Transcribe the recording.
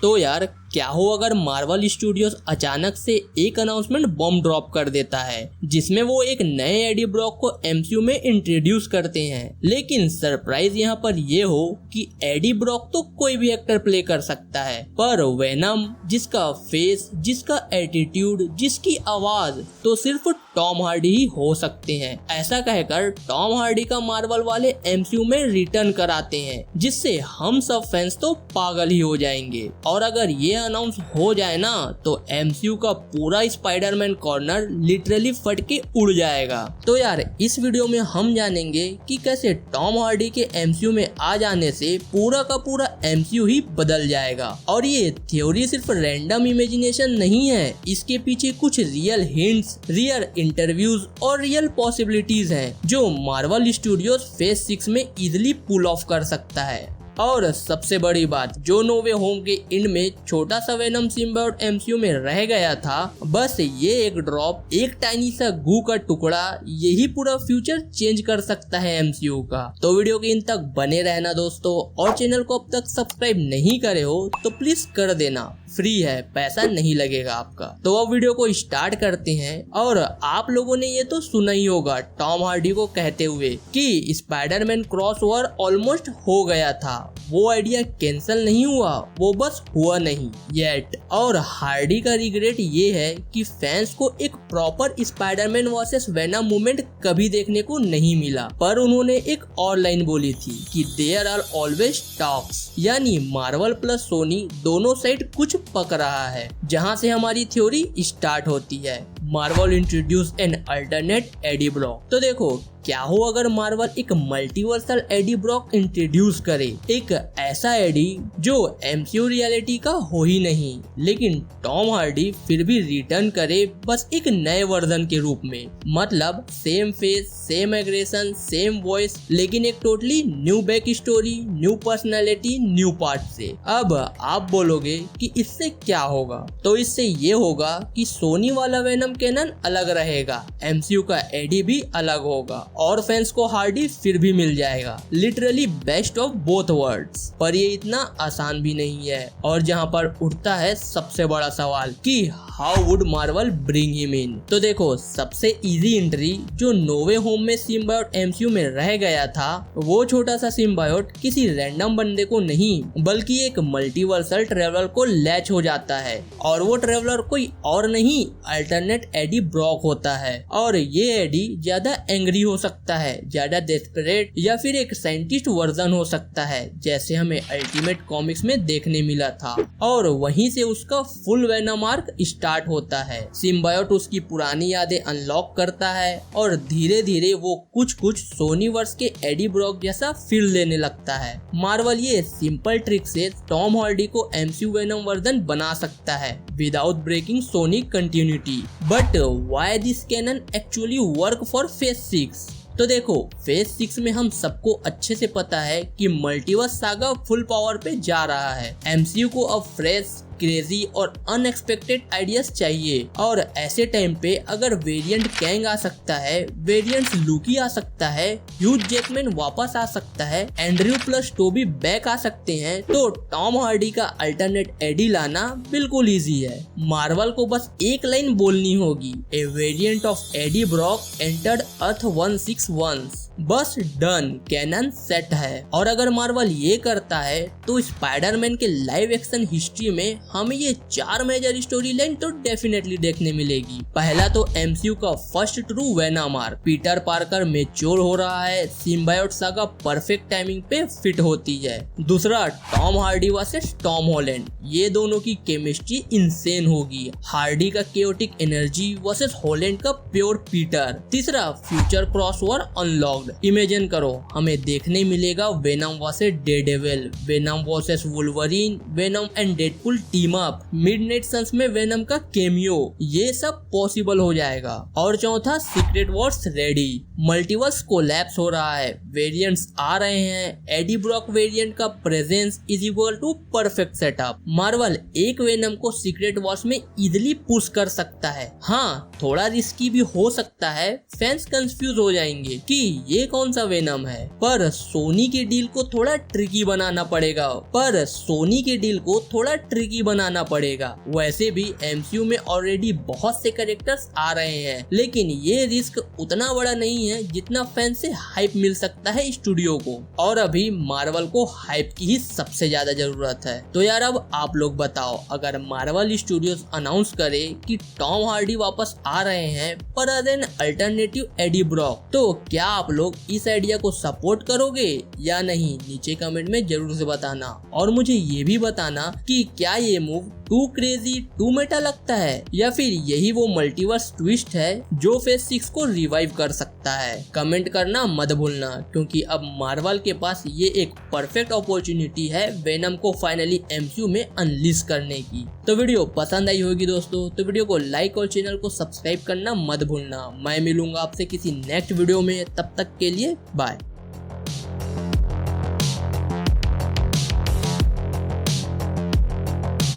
तो यार क्या हो अगर मार्वल स्टूडियोज अचानक से एक अनाउंसमेंट बॉम्ब ड्रॉप कर देता है जिसमें वो एक नए एडी ब्रॉक को एमसीयू में इंट्रोड्यूस करते हैं। लेकिन सरप्राइज यहाँ पर ये हो कि एडी ब्रॉक तो कोई भी एक्टर प्ले कर सकता है, पर वेनम जिसका फेस, जिसका एटीट्यूड, जिसकी आवाज तो सिर्फ टॉम हार्डी ही हो सकते हैं। ऐसा कहकर टॉम हार्डी का मार्वल वाले एमसीयू में रिटर्न कराते हैं, जिससे हम सब फैंस तो पागल ही हो जाएंगे। और अगर ये अनाउंस हो जाए ना तो एमसीयू का पूरा स्पाइडरमैन कॉर्नर लिटरली फट के उड़ जाएगा। तो यार इस वीडियो में हम जानेंगे कि कैसे टॉम हार्डी के एमसीयू में आ जाने से पूरा का पूरा एमसीयू ही बदल जाएगा। और ये थ्योरी सिर्फ रैंडम इमेजिनेशन नहीं है, इसके पीछे कुछ रियल हिंट्स, रियल इंटरव्यूज और रियल पॉसिबिलिटीज हैं जो मार्वल स्टूडियोज फेज 6 में इजिली पुल ऑफ कर सकता है। और सबसे बड़ी बात, जो नो वे होम के एंड में छोटा सा वेनम सिम्बायोट एमसीयू में रह गया था, बस ये एक ड्रॉप, एक टाइनी सा गू का टुकड़ा, यही पूरा फ्यूचर चेंज कर सकता है एमसीयू का। तो वीडियो के इन तक बने रहना दोस्तों, और चैनल को अब तक सब्सक्राइब नहीं करे हो तो प्लीज कर देना, फ्री है, पैसा नहीं लगेगा आपका। तो अब वीडियो को स्टार्ट करते हैं। और आप लोगों ने ये तो सुना ही होगा टॉम हार्डी को कहते हुए कि स्पाइडरमैन क्रॉसओवर ऑलमोस्ट हो गया था, वो आइडिया कैंसिल नहीं हुआ, वो बस हुआ नहीं येट। और हार्डी का रिग्रेट ये है कि फैंस को एक proper Spiderman versus venom movement कभी देखने को नहीं मिला, पर उन्होंने एक और लाइन बोली थी कि देयर आर ऑलवेज टॉक्स, यानी मार्वल प्लस सोनी दोनों साइड कुछ पक रहा है, जहां से हमारी थ्योरी स्टार्ट होती है। Marvel introduce an alternate AD Brock. तो देखो क्या हो अगर मार्वल एक मल्टीवर्सल एडी ब्रॉक इंट्रोड्यूस करे, एक ऐसा एडी जो एमसीयू रियलिटी का हो ही नहीं, लेकिन टॉम हार्डी फिर भी रिटर्न करे बस एक नए वर्जन के रूप में। मतलब same face, same aggression, same voice, लेकिन एक totally new back story, new personality, new part से। अब आप बोलोगे कि इससे क्या होगा, तो इससे ये होगा कि सोनी वाला वेनम कैनन अलग रहेगा, एमसीयू का एडी भी अलग होगा, और फैंस को हार्डी फिर भी मिल जाएगा। Literally best of both worlds. पर ये इतना आसान भी नहीं है, और जहाँ पर उठता है सबसे बड़ा सवाल कि how would Marvel bring him in. तो देखो सबसे इजी एंट्री जो नो वे होम में सिम्बायोट एमसीयू में रह गया था, वो छोटा सा सिम्बायोट किसी रैंडम बंदे को नहीं बल्कि एक मल्टीवर्सल ट्रेवलर को लैच हो जाता है, और वो ट्रेवलर कोई और नहीं अल्टरनेट एडी ब्रॉक होता है। और ये एडी ज्यादा एंग्री हो सकता है, ज्यादा डेस्परेट, या फिर एक साइंटिस्ट वर्जन हो सकता है जैसे हमें अल्टीमेट कॉमिक्स में देखने मिला था। और वहीं से उसका फुल वेनम आर्क स्टार्ट होता है। सिम्बायोट उसकी पुरानी यादें अनलॉक करता है और धीरे धीरे वो कुछ कुछ सोनीवर्स के एडी ब्रॉक जैसा फील लेने लगता है। मार्वल ये सिंपल ट्रिक से टॉम हार्डी को एमसीयू वेनम वर्जन बना सकता है without breaking Sony continuity. But why this canon actually work for phase 6? तो देखो फेज 6 में हम सबको अच्छे से पता है कि मल्टीवर्स सागा फुल पावर पे जा रहा है। एमसीयू को अब फ्रेश, क्रेजी और अनएक्सपेक्टेड आइडियाज चाहिए, और ऐसे टाइम पे अगर वेरिएंट कैंग आ सकता है, वेरिएंट लूकी आ सकता है, ह्यूज जैकमैन वापस आ सकता है, एंड्रयू प्लस टोबी बैक आ सकते हैं, तो टॉम हार्डी का अल्टरनेट एडी लाना बिल्कुल इजी है। मार्वल को बस एक लाइन बोलनी होगी, a variant of Eddie Brock entered earth 161, बस डन, कैनन सेट है। और अगर मार्वल ये करता है तो स्पाइडरमैन के लाइव एक्शन हिस्ट्री में हमें ये 4 मेजर स्टोरी लाइन तो डेफिनेटली देखने मिलेगी। पहला तो एमसीयू का first true venom arc, Peter Parker mature हो रहा है, सिम्बायोट सागा परफेक्ट टाइमिंग पे फिट होती है। दूसरा Tom Hardy versus Tom Holland, ये दोनों की केमिस्ट्री इंसेन होगी, हार्डी का केओटिक एनर्जी वर्सेस हॉलैंड का प्योर पीटर। तीसरा फ्यूचर क्रॉसओवर अनलॉक्ड, इमेजिन करो हमें देखने मिलेगा venom versus Daredevil, venom versus Wolverine, venom and Deadpool team up, Midnight Sons में वेनम का केमियो, ये सब पॉसिबल हो जाएगा। और चौथा Secret Wars ready, multiverse collapse हो रहा है, वेरिएंट्स आ रहे हैं, एडी ब्रॉक वेरिएंट का presence is equal to perfect setup. Marvel एक वेनम को सीक्रेट वॉर्स में इजिली पुश कर सकता है। हाँ थोड़ा रिस्की भी हो सकता है, फैंस कंफ्यूज हो जाएंगे कि ये कौन सा वेनम है। पर सोनी की डील को थोड़ा ट्रिकी बनाना पड़ेगा। वैसे भी एमसीयू में ऑलरेडी बहुत से कैरेक्टर्स आ रहे हैं, लेकिन ये रिस्क उतना बड़ा नहीं है जितना फैन से हाइप मिल सकता है स्टूडियो को। और अभी मार्वल को हाइप की ही सबसे ज्यादा जरूरत है। तो यार अब आप लोग बताओ, अगर मार्वल स्टूडियोज अनाउंस करे कि टॉम हार्डी वापस आ रहे हैं पर as an alternative Eddie Brock, तो क्या आप लोग इस आइडिया को सपोर्ट करोगे या नहीं, नीचे कमेंट में जरूर से बताना। और मुझे ये भी बताना कि क्या ये move too crazy too meta लगता है या फिर यही वो मल्टीवर्स ट्विस्ट है जो फेज 6 को रिवाइव कर सकता है। कमेंट करना मत भूलना, क्योंकि अब मार्वल के पास ये एक परफेक्ट अपॉर्चुनिटी है वेनम को फाइनली एमसीयू में अनलीश करने की। तो वीडियो पसंद आई होगी दोस्तों, तो वीडियो को लाइक और चैनल को सब्सक्राइब करना मत भूलना। मैं मिलूंगा आपसे किसी नेक्स्ट वीडियो में, तब तक के लिए बाय।